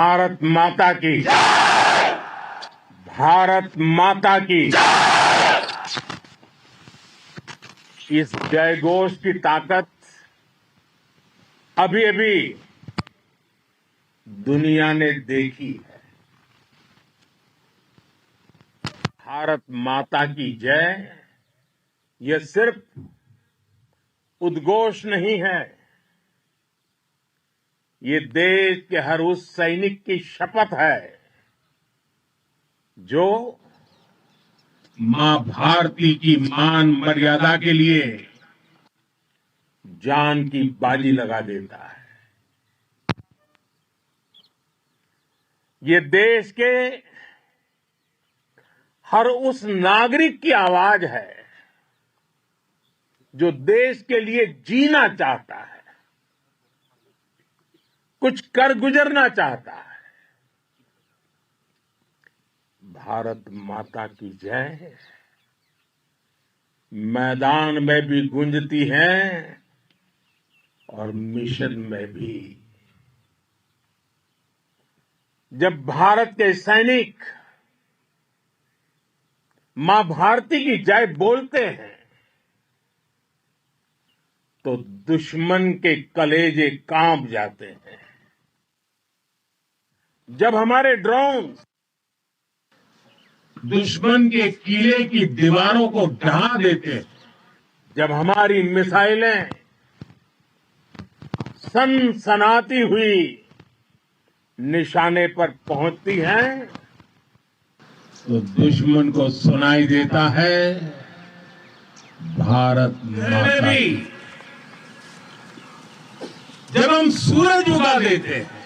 भारत माता की भारत माता की इस जयघोष की ताकत अभी अभी दुनिया ने देखी है। भारत माता की जय यह सिर्फ उद्घोष नहीं है, ये देश के हर उस सैनिक की शपथ है जो मां भारती की मान मर्यादा के लिए जान की बाजी लगा देता है। ये देश के हर उस नागरिक की आवाज है जो देश के लिए जीना चाहता है, कुछ कर गुजरना चाहता है। भारत माता की जय मैदान में भी गूंजती है और मिशन में भी। जब भारत के सैनिक मां भारती की जय बोलते हैं तो दुश्मन के कलेजे कांप जाते हैं। जब हमारे ड्रोन दुश्मन के किले की दीवारों को ढहा देते हैं, जब हमारी मिसाइलें सनसनाती हुई निशाने पर पहुंचती हैं तो दुश्मन को सुनाई देता है भारत माता की। जब हम सूरज उगा देते हैं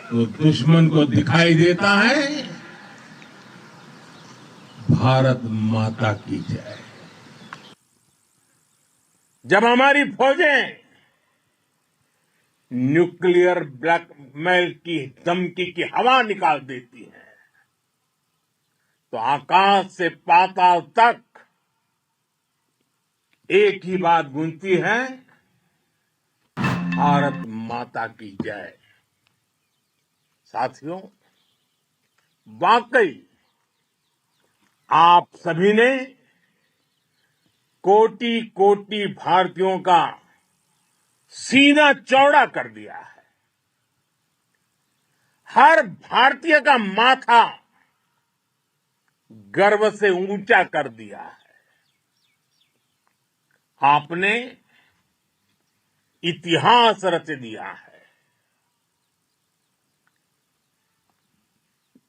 तो दुश्मन को दिखाई देता है भारत माता की जय। जब हमारी फौजें न्यूक्लियर ब्लैकमेल की धमकी की हवा निकाल देती है तो आकाश से पाताल तक एक ही बात गूंजती है, भारत माता की जय। साथियों, वाकई आप सभी ने कोटि कोटि भारतीयों का सीना चौड़ा कर दिया है। हर भारतीय का माथा गर्व से ऊंचा कर दिया है। आपने इतिहास रच दिया है।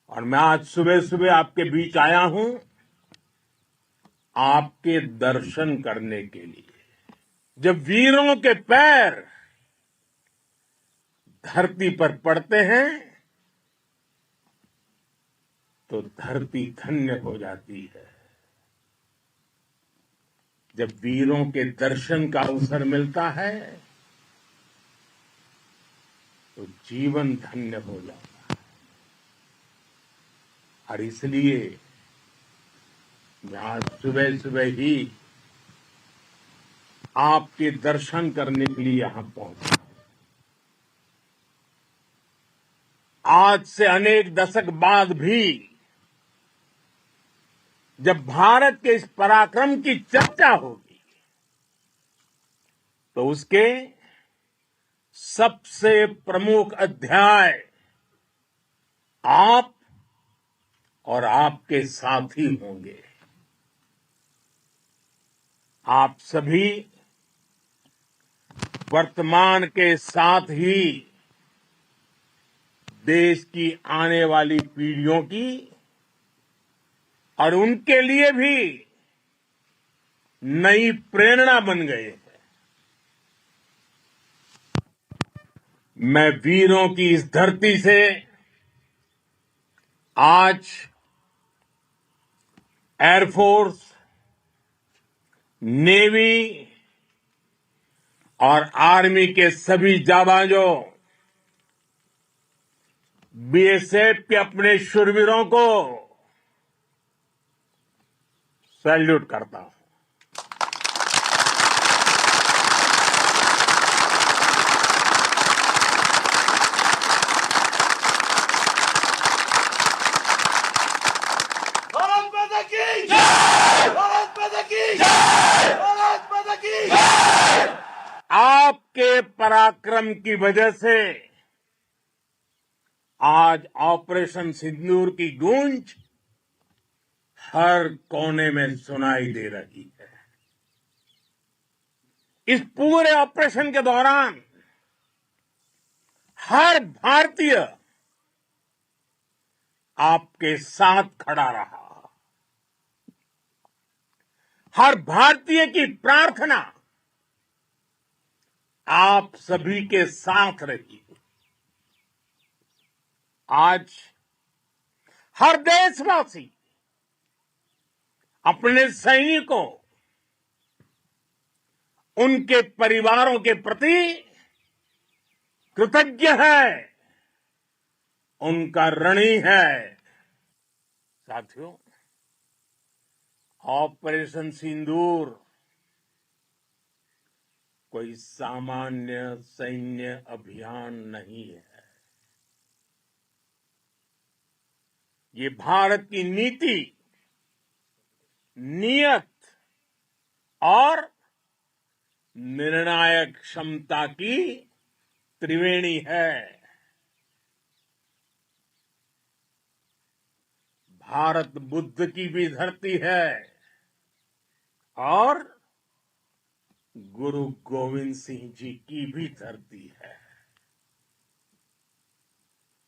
और मैं आज सुबह सुबह आपके बीच आया हूं आपके दर्शन करने के लिए। जब वीरों के पैर धरती पर पड़ते हैं तो धरती धन्य हो जाती है। जब वीरों के दर्शन का अवसर मिलता है तो जीवन धन्य हो जाता है। और इसलिए मैं आज सुबह सुबह ही आपके दर्शन करने के लिए यहां पहुंचा। आज से अनेक दशक बाद भी जब भारत के इस पराक्रम की चर्चा होगी तो उसके सबसे प्रमुख अध्याय आप और आपके साथी होंगे। आप सभी वर्तमान के साथ ही देश की आने वाली पीढ़ियों की और उनके लिए भी नई प्रेरणा बन गए हैं। मैं वीरों की इस धरती से आज एयरफोर्स, नेवी और आर्मी के सभी जाबाजों, बीएसएफ के अपने शूरवीरों को सैल्यूट करता हूं। पराक्रम की वजह से आज ऑपरेशन सिंदूर की गूंज हर कोने में सुनाई दे रही है। इस पूरे ऑपरेशन के दौरान हर भारतीय आपके साथ खड़ा रहा। हर भारतीय की प्रार्थना आप सभी के साथ रही। आज हर देशवासी अपने सैनिकों, उनके परिवारों के प्रति कृतज्ञ है, उनका ऋणी है। साथियों, ऑपरेशन सिंदूर कोई सामान्य सैन्य अभियान नहीं है। ये भारत की नीति, नियत और निर्णायक क्षमता की त्रिवेणी है। भारत बुद्ध की भी धरती है और गुरु गोविंद सिंह जी की भी धरती है।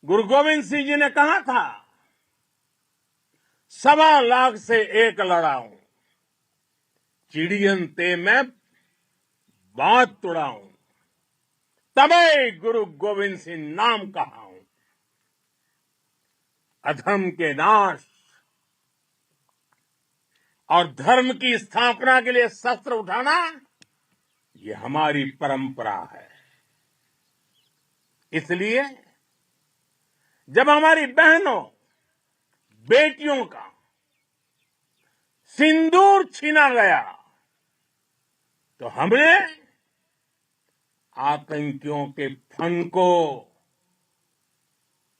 गुरु गोविंद सिंह जी ने कहा था, 1.25 लाख से एक लड़ाऊं, चिड़ियन ते मैं बात तुड़ाऊं, तबे गुरु गोविंद सिंह नाम कहाऊं। अधर्म के नाश और धर्म की स्थापना के लिए शस्त्र उठाना, ये हमारी परंपरा है। इसलिए जब हमारी बहनों, बेटियों का सिंदूर छीना गया, तो हमने आतंकियों के फन को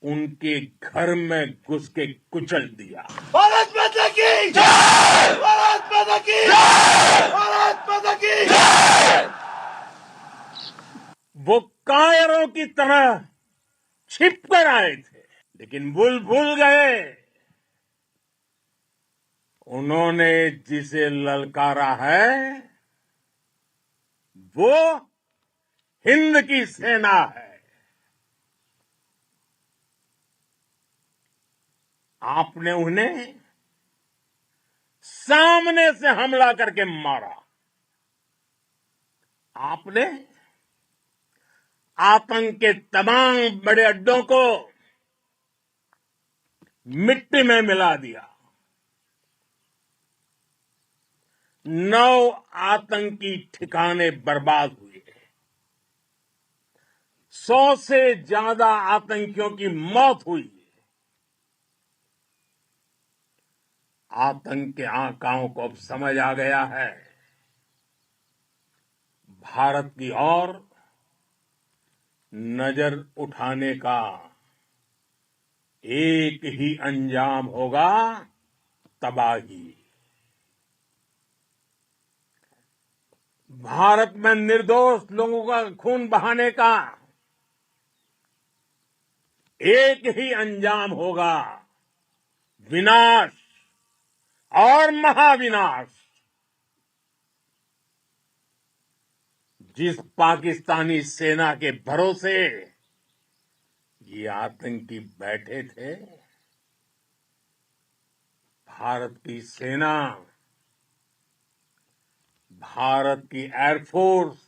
उनके घर में घुस के कुचल दिया। भारत माता की जय! भारत माता की जय! भारत माता की जय! वो कायरों की तरह छिप कर आए थे, लेकिन भूल गए उन्होंने जिसे ललकारा है वो हिंद की सेना है। आपने उन्हें सामने से हमला करके मारा। आपने आतंक के तमाम बड़े अड्डों को मिट्टी में मिला दिया। 9 आतंकी ठिकाने बर्बाद हुए। 100 से ज्यादा आतंकियों की मौत हुई। आतंक के आकाओं को अब समझ आ गया है, भारत की ओर नजर उठाने का एक ही अंजाम होगा, तबाही। भारत में निर्दोष लोगों का खून बहाने का एक ही अंजाम होगा, विनाश और महाविनाश। जिस पाकिस्तानी सेना के भरोसे ये आतंकी बैठे थे, भारत की सेना, भारत की एयरफोर्स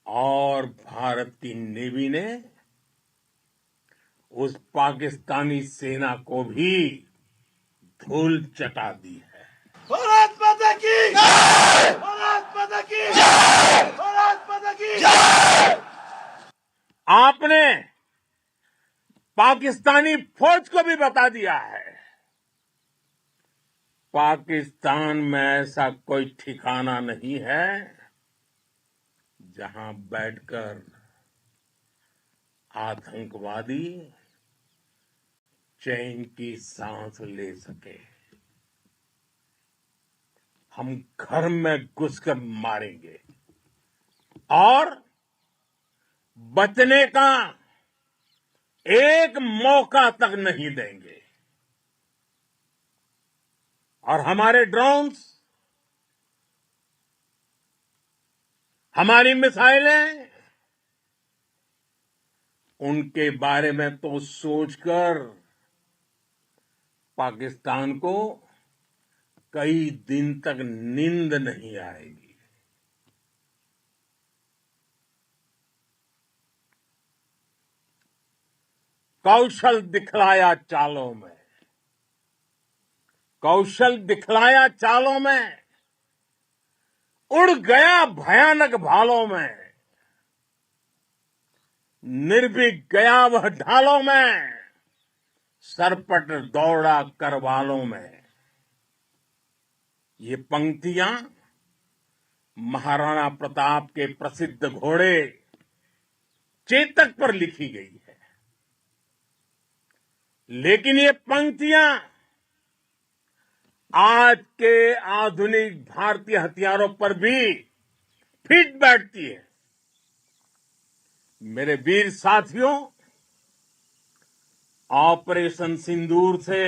और भारत की नेवी ने उस पाकिस्तानी सेना को भी धूल चटा दी है। भारत माता की जय! भारत माता की जय! भारत माता की जय! आपने पाकिस्तानी फौज को भी बता दिया है, पाकिस्तान में ऐसा कोई ठिकाना नहीं है जहां बैठकर आतंकवादी चैन की सांस ले सके। हम घर में घुसकर मारेंगे और बचने का एक मौका तक नहीं देंगे। और हमारे ड्रोन्स, हमारी मिसाइलें, उनके बारे में तो सोचकर पाकिस्तान को कई दिन तक नींद नहीं आएगी। कौशल दिखलाया चालों में, कौशल दिखलाया चालों में, उड़ गया भयानक भालों में, निर्भीक गया वह ढालों में, सरपट दौड़ा करवालों में। ये पंक्तियां महाराणा प्रताप के प्रसिद्ध घोड़े चेतक पर लिखी गई है। लेकिन ये पंक्तियां आज के आधुनिक भारतीय हथियारों पर भी फिट बैठती है। मेरे वीर साथियों, ऑपरेशन सिंदूर से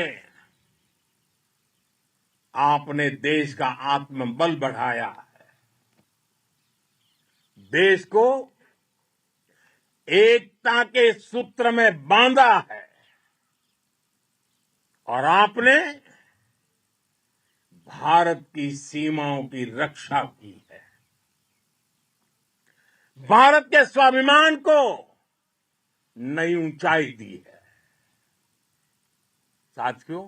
आपने देश का आत्मबल बढ़ाया है, देश को एकता के सूत्र में बांधा है, और आपने भारत की सीमाओं की रक्षा की है। भारत के स्वाभिमान को नई ऊंचाई दी है। साथियों,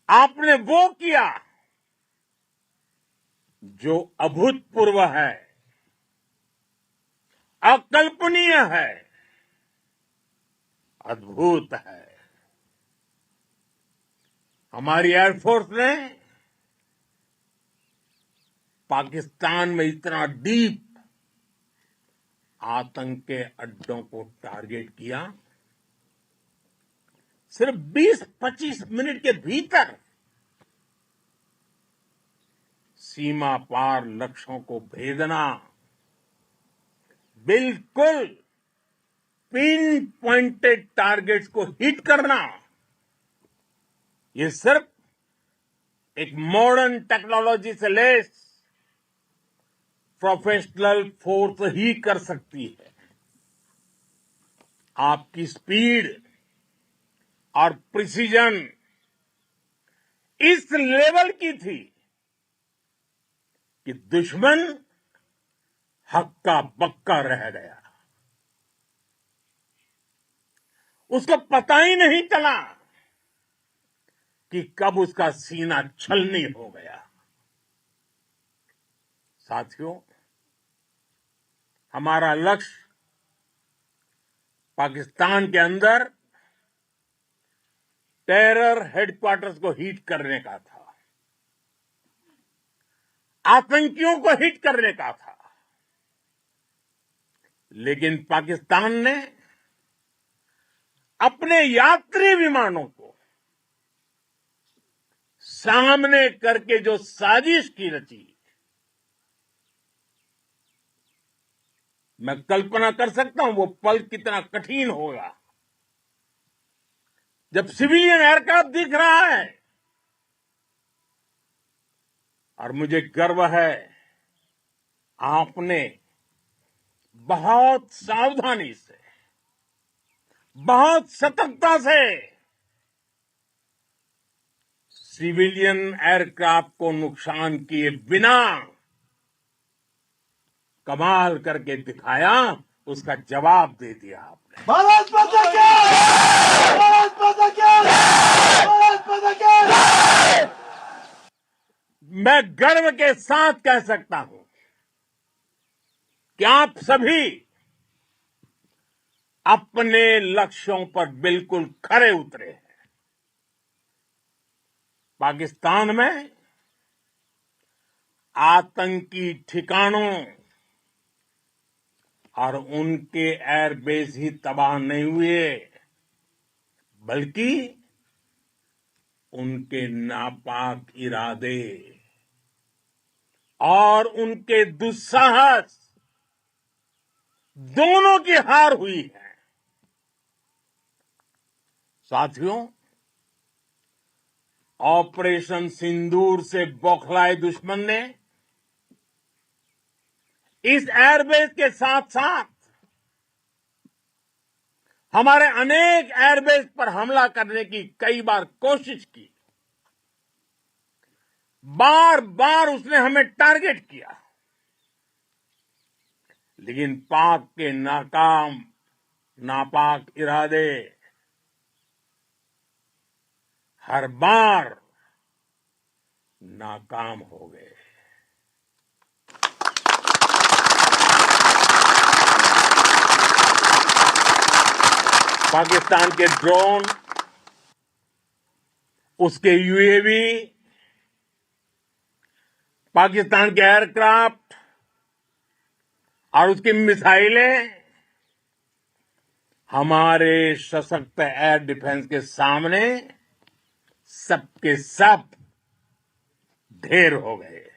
आपने वो किया जो अभूतपूर्व है, अकल्पनीय है, अद्भुत है। हमारी एयरफोर्स ने पाकिस्तान में इतना डीप आतंक के अड्डों को टारगेट किया, सिर्फ 20-25 मिनट के भीतर सीमा पार लक्ष्यों को भेदना, बिल्कुल पिन पॉइंटेड टारगेट्स को हिट करना, ये सिर्फ एक मॉडर्न टेक्नोलॉजी से लैस प्रोफेशनल फोर्स ही कर सकती है। आपकी स्पीड और प्रिसीजन इस लेवल की थी कि दुश्मन हक्का बक्का रह गया। उसको पता ही नहीं चला कि कब उसका सीना छलनी हो गया। साथियों, हमारा लक्ष्य पाकिस्तान के अंदर टेरर हेडक्वार्टर्स को हिट करने का था, आतंकियों को हिट करने का था। लेकिन पाकिस्तान ने अपने यात्री विमानों को सामने करके जो साजिश की रची, मैं कल्पना कर सकता हूं वो पल कितना कठिन होगा जब सिविलियन एयरक्राफ्ट दिख रहा है। और मुझे गर्व है, आपने बहुत सावधानी से, बहुत सतर्कता से सिविलियन एयरक्राफ्ट को नुकसान किए बिना कमाल करके दिखाया, उसका जवाब दे दिया आपने। भारत माता की जय! भारत माता की जय! भारत माता की जय! मैं गर्व के साथ कह सकता हूं कि आप सभी अपने लक्ष्यों पर बिल्कुल खरे उतरे हैं। पाकिस्तान में आतंकी ठिकानों और उनके एयरबेस ही तबाह नहीं हुए, बल्कि उनके नापाक इरादे और उनके दुस्साहस दोनों की हार हुई है। साथियों, ऑपरेशन सिंदूर से बौखलाए दुश्मन ने इस एयरबेस के साथ साथ हमारे अनेक एयरबेस पर हमला करने की कई बार कोशिश की। बार बार उसने हमें टारगेट किया, लेकिन पाक के नापाक इरादे हर बार नाकाम हो गए। पाकिस्तान के ड्रोन, उसके यूएवी, पाकिस्तान के एयरक्राफ्ट और उसकी मिसाइलें हमारे सशक्त एयर डिफेंस के सामने सबके सब ढेर हो गए।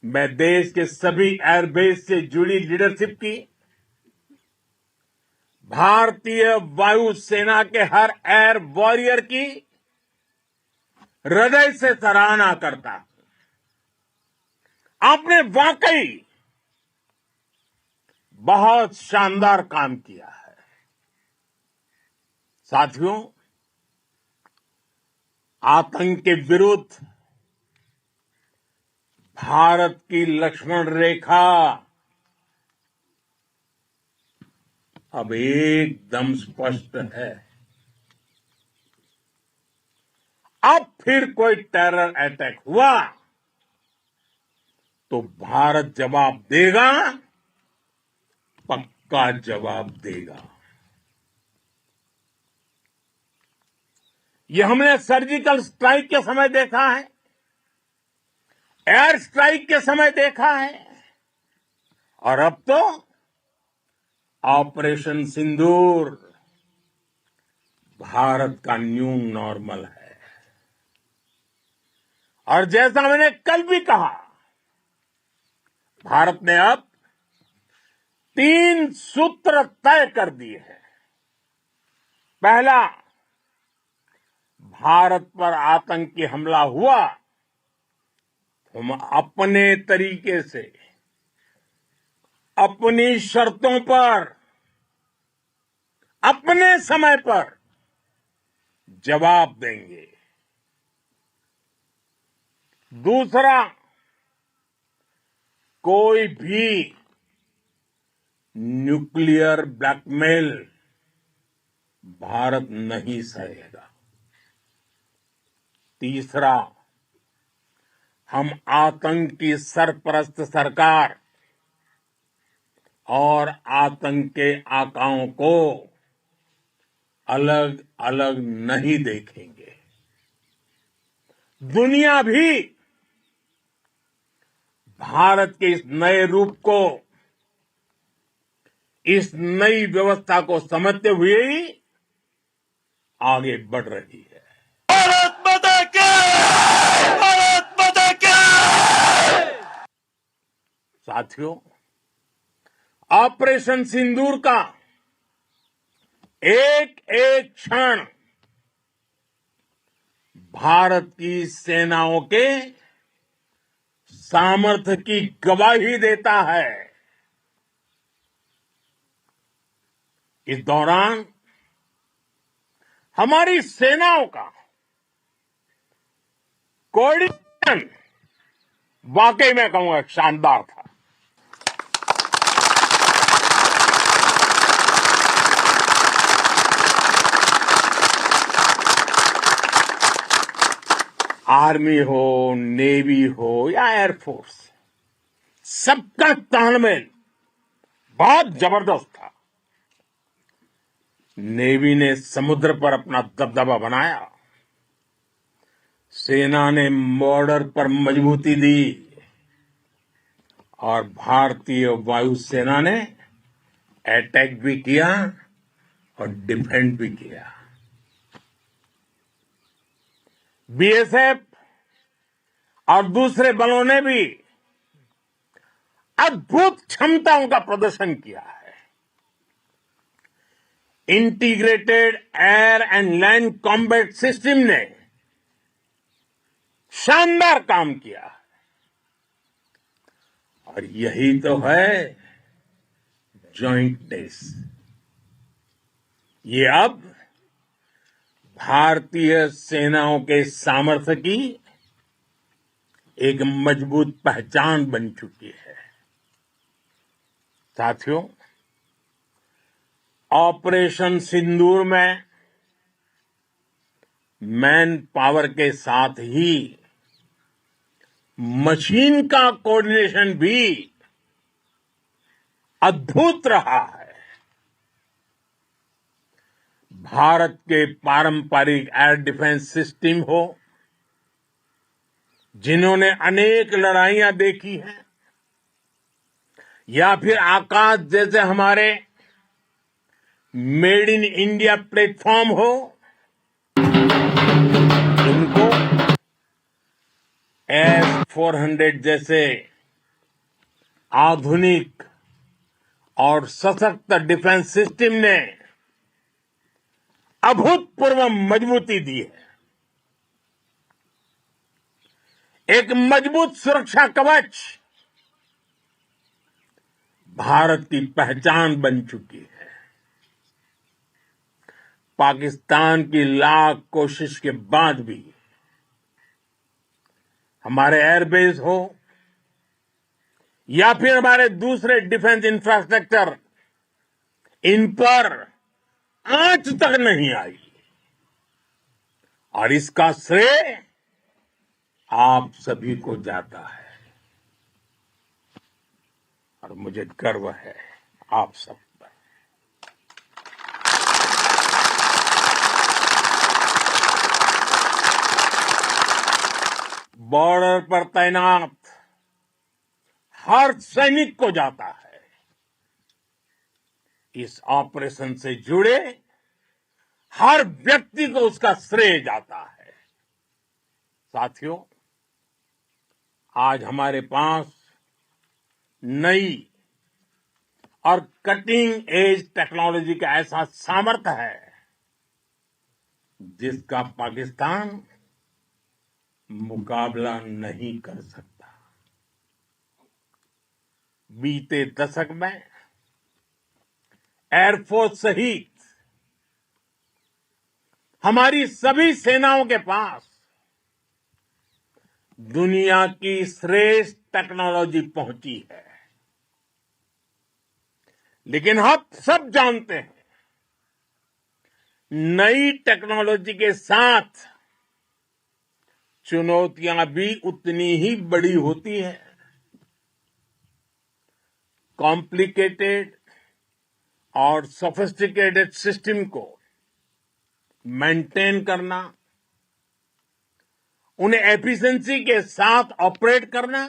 मैं देश के सभी एयरबेस से जुड़ी लीडरशिप की, भारतीय वायुसेना के हर एयर वॉरियर की हृदय से सराहना करता हूं। आपने वाकई बहुत शानदार काम किया है। साथियों, आतंक के विरुद्ध भारत की लक्ष्मण रेखा अब एकदम स्पष्ट है। अब फिर कोई टेरर अटैक हुआ तो भारत जवाब देगा, पक्का जवाब देगा। ये हमने सर्जिकल स्ट्राइक के समय देखा है, एयर स्ट्राइक के समय देखा है, और अब तो ऑपरेशन सिंदूर भारत का न्यू नॉर्मल है। और जैसा मैंने कल भी कहा, भारत ने अब 3 सूत्र तय कर दिए हैं। पहला, भारत पर आतंकी हमला हुआ, हम अपने तरीके से, अपनी शर्तों पर, अपने समय पर जवाब देंगे। दूसरा, कोई भी न्यूक्लियर ब्लैकमेल भारत नहीं सहेगा। तीसरा, हम आतंक की सरपरस्त सरकार और आतंक के आकाओं को अलग अलग नहीं देखेंगे। दुनिया भी भारत के इस नए रूप को, इस नई व्यवस्था को समझते हुए ही आगे बढ़ रही है। भारत माता की! भारत माता की! साथियों, ऑपरेशन सिंदूर का एक एक क्षण भारत की सेनाओं के सामर्थ्य की गवाही देता है। इस दौरान हमारी सेनाओं का कोऑर्डिनेशन वाकई में कहूंगा शानदार था। आर्मी हो, नेवी हो या एयरफोर्स, सबका तालमेल बहुत जबरदस्त था। नेवी ने समुद्र पर अपना दबदबा बनाया, सेना ने बॉर्डर पर मजबूती दी और भारतीय वायुसेना ने अटैक भी किया और डिफेंड भी किया। बीएसएफ और दूसरे बलों ने भी अद्भुत क्षमताओं का प्रदर्शन किया है। Integrated air and land combat system ने शानदार काम किया और यही तो है जॉइंटनेस। ये अब भारतीय सेनाओं के सामर्थ्य की एक मजबूत पहचान बन चुकी है। साथियों, ऑपरेशन सिंदूर में मैन पावर के साथ ही मशीन का कोऑर्डिनेशन भी अद्भुत रहा है। भारत के पारंपरिक एयर डिफेंस सिस्टम हो, जिन्होंने अनेक लड़ाइयां देखी हैं, या फिर आकाश जैसे हमारे मेड इन इंडिया प्लेटफॉर्म हो, इनको S-400 जैसे आधुनिक और सशक्त डिफेंस सिस्टम ने अभूतपूर्व मजबूती दी है। एक मजबूत सुरक्षा कवच भारत की पहचान बन चुकी है। पाकिस्तान की लाख कोशिश के बाद भी हमारे एयरबेस हो या फिर हमारे दूसरे डिफेंस इंफ्रास्ट्रक्चर, इन पर आंच तक नहीं आई और इसका श्रेय आप सभी को जाता है और मुझे गर्व है आप सब पर। बॉर्डर पर तैनात हर सैनिक को जाता है। इस ऑपरेशन से जुड़े हर व्यक्ति को उसका श्रेय जाता है। साथियों, आज हमारे पास नई और कटिंग एज टेक्नोलॉजी का ऐसा सामर्थ्य है जिसका पाकिस्तान मुकाबला नहीं कर सकता। बीते दशक में एयरफोर्स सहित हमारी सभी सेनाओं के पास दुनिया की श्रेष्ठ टेक्नोलॉजी पहुंची है। लेकिन हम सब जानते हैं, नई टेक्नोलॉजी के साथ चुनौतियां भी उतनी ही बड़ी होती हैं। कॉम्प्लिकेटेड और सोफिस्टिकेटेड सिस्टम को मेंटेन करना, उन्हें एफिशिएंसी के साथ ऑपरेट करना,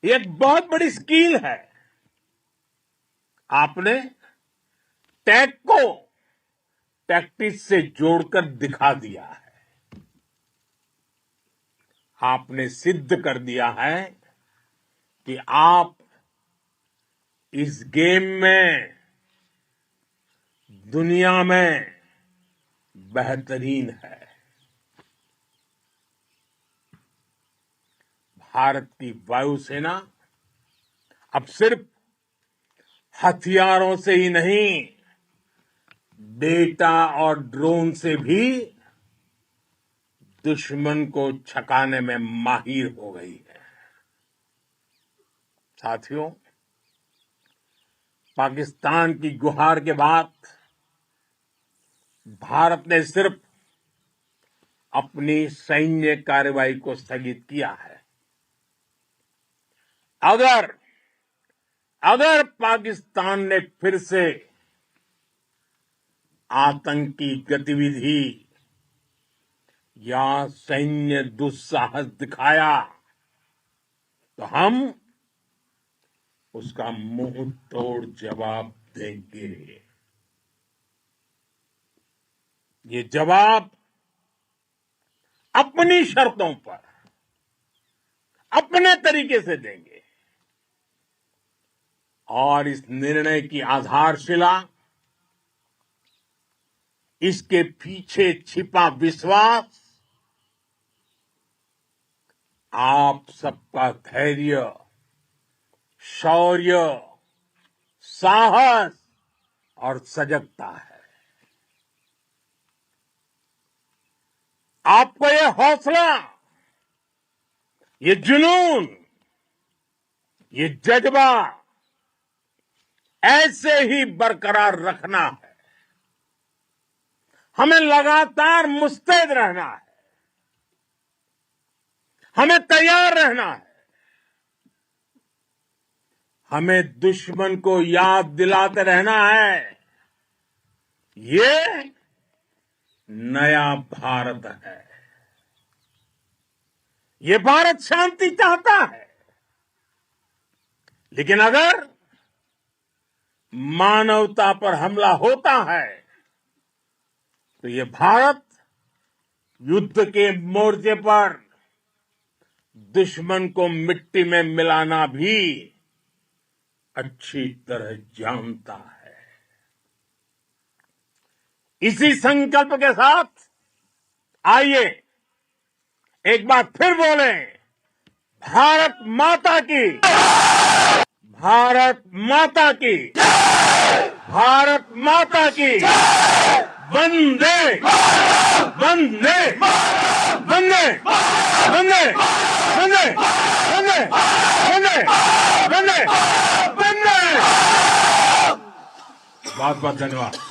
ये एक बहुत बड़ी स्किल है। आपने टेक को टैक्टिक्स से जोड़कर दिखा दिया है। आपने सिद्ध कर दिया है कि आप इस गेम में दुनिया में बेहतरीन है। भारत की वायुसेना अब सिर्फ हथियारों से ही नहीं, डेटा और ड्रोन से भी दुश्मन को छकाने में माहिर हो गई है। साथियों, पाकिस्तान की गुहार के बाद भारत ने सिर्फ अपनी सैन्य कार्रवाई को स्थगित किया है। अगर पाकिस्तान ने फिर से आतंकी गतिविधि या सैन्य दुस्साहस दिखाया तो हम उसका मुंह तोड़ जवाब देंगे। ये जवाब अपनी शर्तों पर, अपने तरीके से देंगे। और इस निर्णय की आधारशिला इसके पीछे छिपा विश्वास आप सबका धैर्य, शौर्य, साहस और सजगता है। आपको ये हौसला, ये जुनून, ये जज्बा ऐसे ही बरकरार रखना है। हमें लगातार मुस्तैद रहना है, हमें तैयार रहना है। हमें दुश्मन को याद दिलाते रहना है, ये नया भारत है। ये भारत शांति चाहता है, लेकिन अगर मानवता पर हमला होता है तो ये भारत युद्ध के मोर्चे पर दुश्मन को मिट्टी में मिलाना भी अच्छी तरह जानता है। इसी संकल्प के साथ आइए एक बार फिर बोले, भारत माता की, भारत माता की, भारत माता की, वंदे वंदे वंदे वंदे वंदे वंदे वंदे वंदे वंदे। बहुत बहुत धन्यवाद।